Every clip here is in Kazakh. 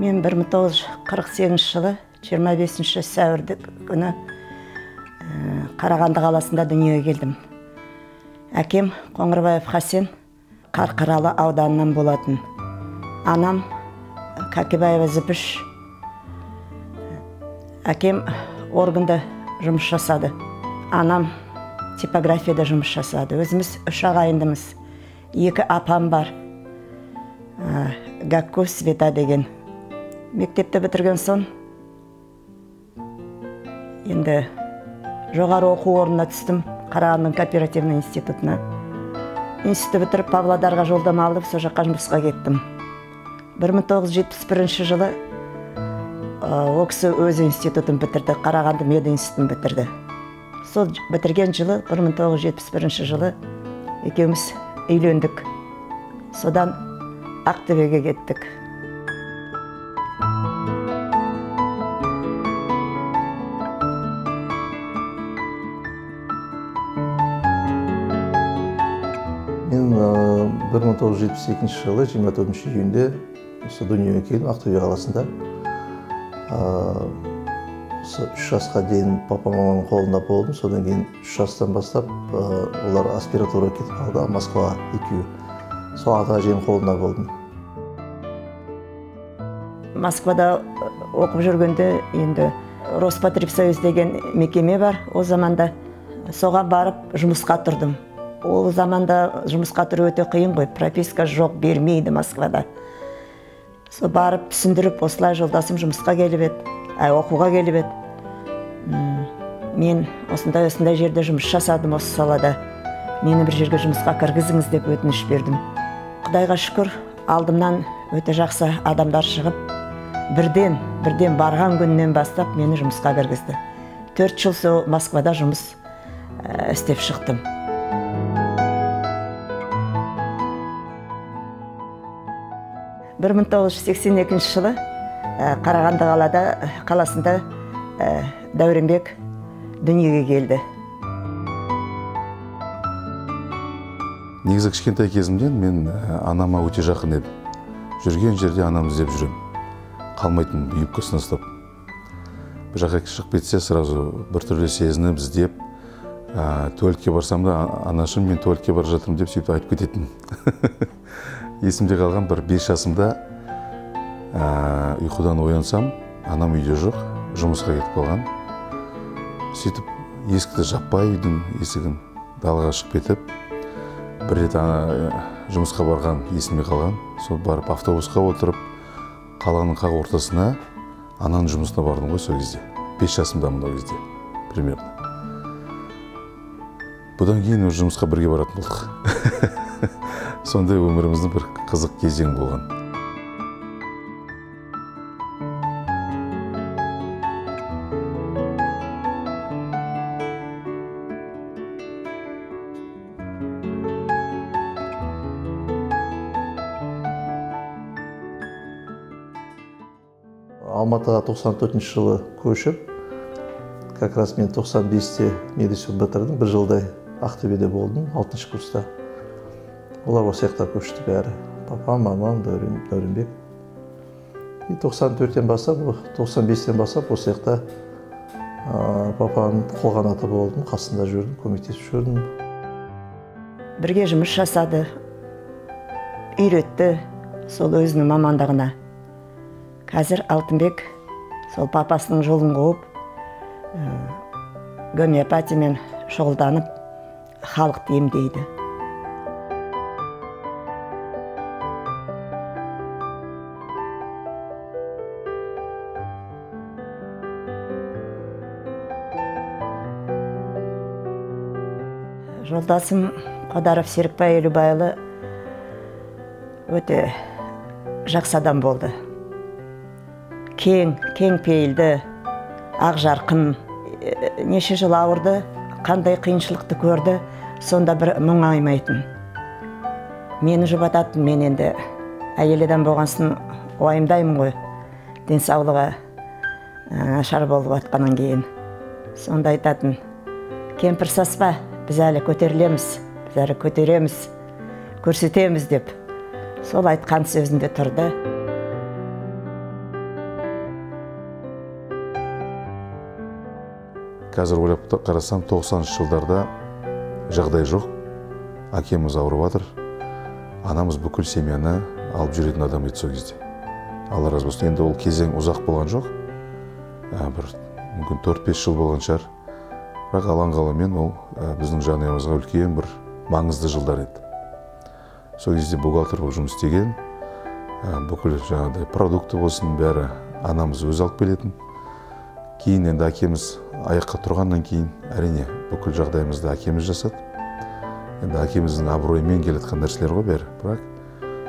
Мен 1948 жылы 25 сәуірді күні Қарағанды қаласында дүниеге келдім. Әкем Қоңырбаев Хасен Қарқаралы ауданынан болатын. Анам Кәкебаева Зіпіш. Әкем органда жұмыс жасады. Анам типографияда жұмыс жасады. Өзіміз 3 ағайындымыз. 2 апам бар. Гәкку Света деген. Мектепті бітірген соң енді жоғары оқу орнына түстім. Қарағанды кооперативный институтына. Институтты бітіріп Павлодарға жолдама алып, сол жаққа жұмысқа кеттім. 1971 жылы ол кісі өз институтын бітірді, Қарағанды мед институтын бітірді. Сол бітірген жылы 1971 жылы екеуміз үйлендік. Содан Ақтөбеге кеттік. Мен 1972 жылы 24 июньде дүниеге келдім Ақтөбе қаласында. 3 жасқа дейін папа-маманың қолында болдым. Содан кейін 3 жастан бастап олар аспиратураға кетіп қалды, Москваға екеуі. Сол ата-әженің қолында болдым. Москвада оқып жүргенде енді Роспотребсоюз деген мекеме бар. Ол заманда соған барып жұмысқа тұрдым. Ол заманда жұмысқа тұру өте қиын ғой, прописка жоқ, бермейді Москвада. Сол барып түсіндіріп, осылай жолдасым жұмысқа келіп еді, оқуға келіп еді. Мен осындай жерде жұмыс жасадым осы салада. Мені бір жерге жұмысқа кіргізіңіз деп өтініш бердім. Құдайға шүкір, алдымнан өте жақсы адамдар шығып, бірден барған күннен бастап мені жұмысқа кіргізді. 4 жыл сол Москвада жұмыс істеп шықтым. 1982 жылы Қарағанды қаласында Дәуренбек дүниеге келді. Негізі кішкентай кезімден мен анама өте жақын едім. Жүрген жерде анамды іздеп жүрем. Қалмайтын юбкасын ұстап. Бір жаққа шығып кетсе, сразу біртүрлі сезініп, іздеп, туалетке барсам да, анашым, мен туалетке бара жатырмын деп сөйтіп айтып кететін. Есімде қалған бір 5 жасымда ұйқыдан оянсам, анам үйде жоқ, жұмысқа кетіп қалған. Сөйтіп есікті жаппай үйдің есігін далаға шығып кетіп, бір рет жұмысқа барған есіме қалған. Сол барып автобусқа отырып, қаланың қақ ортасына ананың жұмысына бардым ғой сол кезде. 5 жасымда мұнда кезде, примерно. Бұдан кейін жұмысқа бірге баратын болдық. Сондай өміріміздің бір қызық кезең болған. Алматыға 94 жылы көшіп, как раз мен 95-те медицинаны бітірдім, 1 жылдай Ақтөбеде болдым, 6-шы курста. Олар осы жақта көшті бәрі. Папам, мамам, Дәуренбек. 94-тен бастап, 95-тен бастап осы жақта папаның қолғанаты болдым, қасында жүрдім, көмектесіп жүрдім. Бірге жұмыс жасады, үйретті сол өзінің мамандығына. Қазір Алтынбек сол папасының жолын қуып, гомеопатиямен шұғылданып, халықты емдейді. Жолдасым Қодаров Серікбай Елубайұлы өте жақсы адам болды. Кең пейілді, ақ жарқын, неше жыл ауырды, қандай қиыншылықты көрді, сонда бір мұң аймайтын. Мені жұбататын, мен енді әйелден болғансын уайымдаймын ғой, денсаулығы нашар болып атқаннан кейін. Сонда айтатын, кемпір саспа, біз әлі көтерілеміз, біз әлі көтереміз, көрсетеміз деп. Сол айтқан сөзінде тұрды. қазір ойлап қарасам 90-шы жылдарда жағдай жоқ, әкеміз ауырып жатыр, анамыз бүкіл семьяны алып жүретін адам еді сол кезде. Алла разы болсын. Енді ол кезең ұзақ болған жоқ, бір мүмкін 4-5 жыл болған шығар, бірақ алан-қаламен ол біздің жанұямызға үлкен бір маңызды жылдар еді. Сол кезде бухгалтер болып жұмыс істеген, бүкіл жаңағыдай продукты болсын бәрі анамыз өзі алып келетін. Кейін енді әкеміз аяққа тұрғаннан кейін әрине бүкіл жағдайымызды әкеміз жасады. Енді әкеміздің абыройымен келеткен нәрселер ғой бәрі, бірақ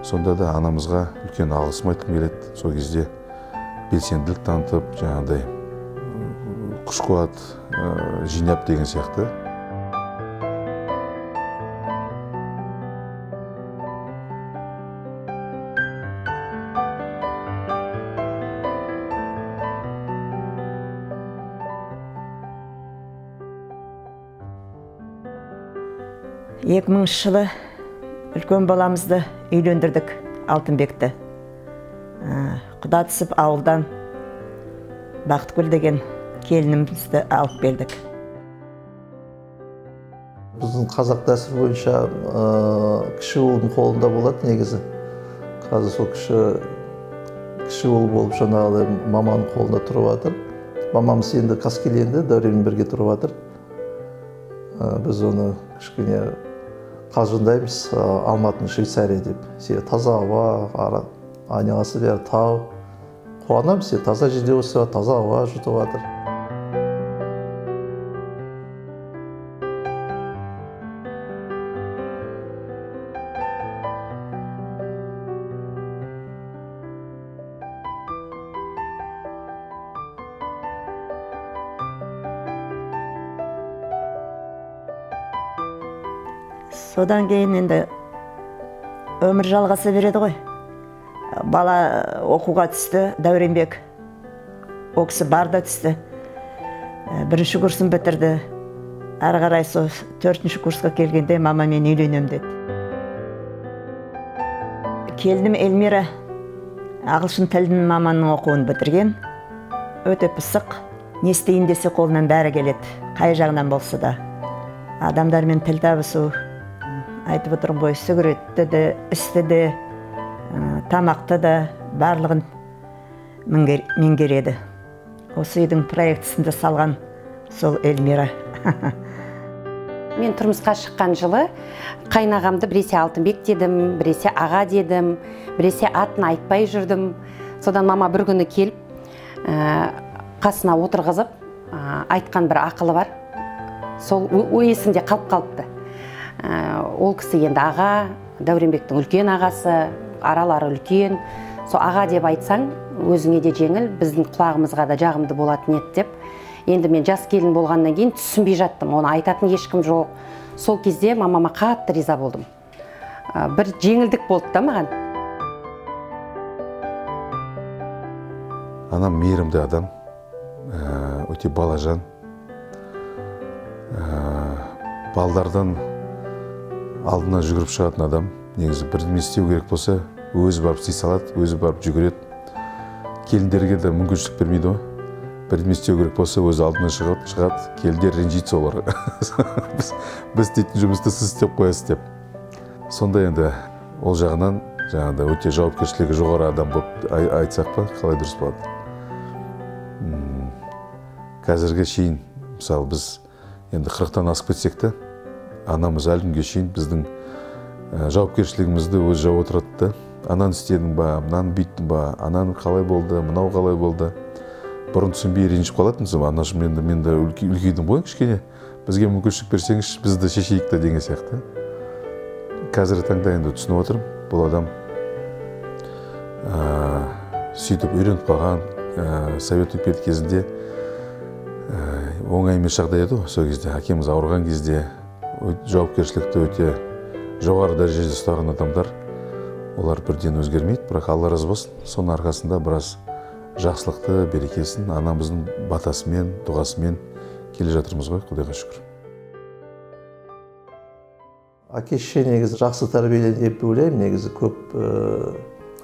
сонда да анамызға үлкен алғысым айтқым келеді. Сол кезде белсенділік танытып, жаңағыдай күш-қуат жинап деген сияқты. Екі мыңыншы жылы үлкен баламызды үйлендірдік, Алтынбекті. Құда түсіп ауылдан Бақтыгүл деген келінімізді алып келдік. Біздің қазақ дәстүрі бойынша кіші ұлдың қолында болады негізі. Қазір сол кіші ұл болып жаңағыдай маманың қолында тұрып жатыр. Мамамыз енді қаскелеңде Дәуренмен бірге тұрып жатыр. Біз оны кішкене қалжыңдаймыз, Алматының Швейцария деп. Таза ауа, айналасы бәрі тау. Қуанамыз, таза жерде өсіп, таза ауа жұтып жатыр. Содан кейін енді өмір жалғаса береді ғой. Бала оқуға түсті, Дәуренбек. О кісі барда түсті. Бірінші курсын бітірді. Әрі қарай сол 4-ші курсқа келгенде мамамен үйленем деді. Келінім Эльмира ағылшын тілінің маманың оқуын бітірген. Өте пысық, не істейін десе қолынан бәрі келеді. Қай жағынан болса да. Адамдармен тіл табысу, айтып отырмын ғой, сүгіретті де, істі де, тамақты да барлығын меңгереді. Осы үйдің проектісінде салған сол Эльмира. Мен тұрмысқа шыққан жылы қайнағамды біресе Алтынбек дедім, біресе аға дедім, біресе атын айтпай жүрдім. Содан мама бір күні келіп, қасына отырғызып, айтқан бір ақылы бар. Сол есімде қалыпты. Ол кісі енді аға, Дәуренбектің үлкен ағасы, аралары үлкен. Сол аға деп айтсаң, өзіңе де жеңіл, біздің құлағымызға да жағымды болатын еді деп. Енді мен жас келін болғаннан кейін түсінбей жаттым, оны айтатын ешкім жоқ. Сол кезде мамама қатты риза болдым. Бір жеңілдік болды да маған. Анам мейірімді адам, өте балажан. Балдардан алдына жүгіріп шығатын адам. Негізі бірдеме істеу керек болса, өзі барып істей салады, өзі барып жүгіреді. Келіндерге де мүмкіншілік бермейді ғой. Бірдеме істеу керек болса, өзі алдына шығады, келіндер ренжиді соларға. Біз істейтін жұмысты сіз істеп қоясыз деп. Сонда енді ол жағынан жаңағыдай өте жауапкершілігі жоғары адам болып айтсақ па, қалай дұрыс болады. Қазірге шейін, мысалы біз енді 40-тан асып кетсек те, анамыз әлі күнге шейін біздің жауапкершілігімізді өзі жауып отырады да. Ананы істедің ба, мынаны бүйттің ба, ананы қалай болды, мынау қалай болды. Бұрын түсінбей ренжіп қалатынбыз, анашым мен де үлкейдім ғой кішкене. Бізге мүмкіншілік берсеңіз, бізді шешейік та деген сияқты. Қазіргі таңда енді түсініп отырмын, бұл адам сөйтіп үйреніп қалған, совет үкіметі кезінде оңай емес жағдай еді ғой. Сол кезде әкеміз ауырған кезде жауапкершілікті өте жоғары дәрежеде ұстаған адамдар, олар бірден өзгермейді, бірақ Алла разы болсын. Соның арқасында біраз жақсылықты, берекесін анамыздың батасымен, дұғасымен келе жатырмыз ғой, Құдайға шүкір. Әке-шеше негізі жақсы тәрбиеледі деп ойлаймын, негізі көп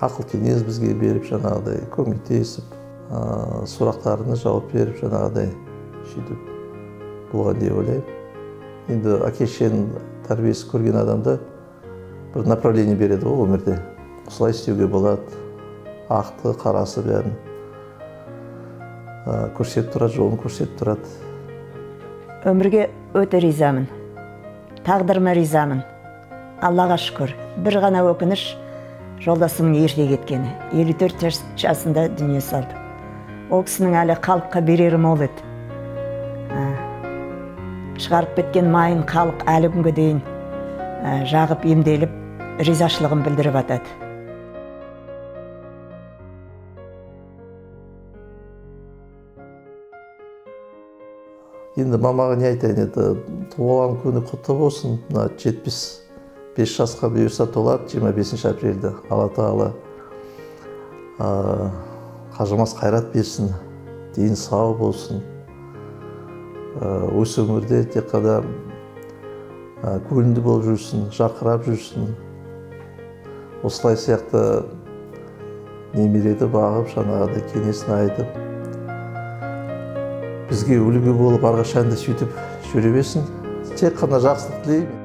ақыл кеңес бізге беріп, жаңағыдай көмектесіп, сұрақтарына жауап беріп, жаңағыдай сөйтіп болған деп ойлаймын. Енді әке шешенің тәрбиесі көрген адамда бір направление береді ғой өмірде. Осылай істеуге болады, ақты, қарасы бәрін көрсетіп тұрады, жолын көрсетіп тұрады. Өмірге өте ризамын. Тағдырыма ризамын. Аллаға шүкір. Бір ғана өкініш, жолдасымның ерте кеткені. 54 жасында дүние салды. Ол кісінің әлі халыққа берері мол еді. Шығарып кеткен майын халық әлі күнге дейін жағып емделіп, ризашылығын білдіріп атады. Енді мамаға не айтайын еді, туылған күні құтты болсын, 75 жасқа бұйырса толады 25 апрельді. Алла Тағала қажымас қайрат берсін, дейін сау болсын. Осы өмірде тек қана көңілді болып жүрсін, жақырап жүрсін. Осылай сияқты немереді бағып, жаңағыдай кеңесін айтып, бізге үлгі болып арқашанда сөйтіп жүре берсін. Тек қана жақсылық тілеймін.